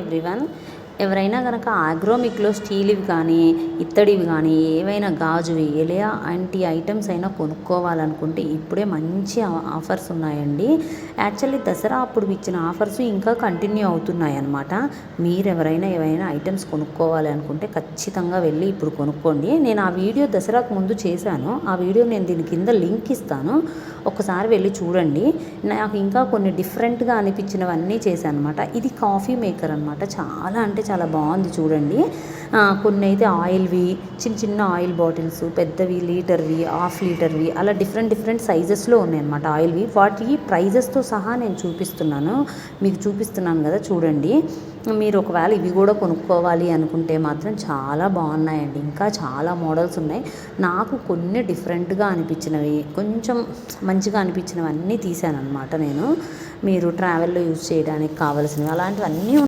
Everyone, ఎవరైనా కనుక ఆగ్రోమిక్లో స్టీల్వి కానీ ఇత్తడివి కానీ ఏవైనా గాజువి ఎలాంటి ఐటమ్స్ అయినా కొనుక్కోవాలనుకుంటే ఇప్పుడే మంచి ఆఫర్స్ ఉన్నాయండి. యాక్చువల్లీ దసరా అప్పుడు ఇచ్చిన ఆఫర్స్ ఇంకా కంటిన్యూ అవుతున్నాయి అన్నమాట. మీరు ఎవరైనా ఏవైనా ఐటమ్స్ కొనుక్కోవాలి అనుకుంటే ఖచ్చితంగా వెళ్ళి ఇప్పుడు కొనుక్కోండి. నేను ఆ వీడియో దసరాకు ముందు చేశాను. ఆ వీడియో నేను దీని కింద లింక్ ఇస్తాను, ఒకసారి వెళ్ళి చూడండి. నాకు ఇంకా కొన్ని డిఫరెంట్గా అనిపించినవన్నీ చేశాను అనమాట. ఇది కాఫీ మేకర్ అనమాట. చాలా అంటే చాలా బాగుంది చూడండి. కొన్ని అయితే ఆయిల్వి, చిన్న చిన్న ఆయిల్ బాటిల్స్, పెద్దవి లీటర్వి, హాఫ్ లీటర్వి, అలా డిఫరెంట్ సైజెస్లో ఉన్నాయి అనమాట ఆయిల్వి. వాటి ప్రైజెస్తో సహా నేను మీకు చూపిస్తున్నాను కదా చూడండి. మీరు ఒకవేళ ఇవి కూడా కొనుక్కోవాలి అనుకుంటే మాత్రం చాలా బాగున్నాయండి. ఇంకా చాలా మోడల్స్ ఉన్నాయి. నాకు కొన్ని డిఫరెంట్గా అనిపించినవి, కొంచెం మంచిగా అనిపించినవి అన్నీ తీసాను అనమాట నేను. మీరు ట్రావెల్లో యూజ్ చేయడానికి కావాల్సినవి అలాంటివన్నీ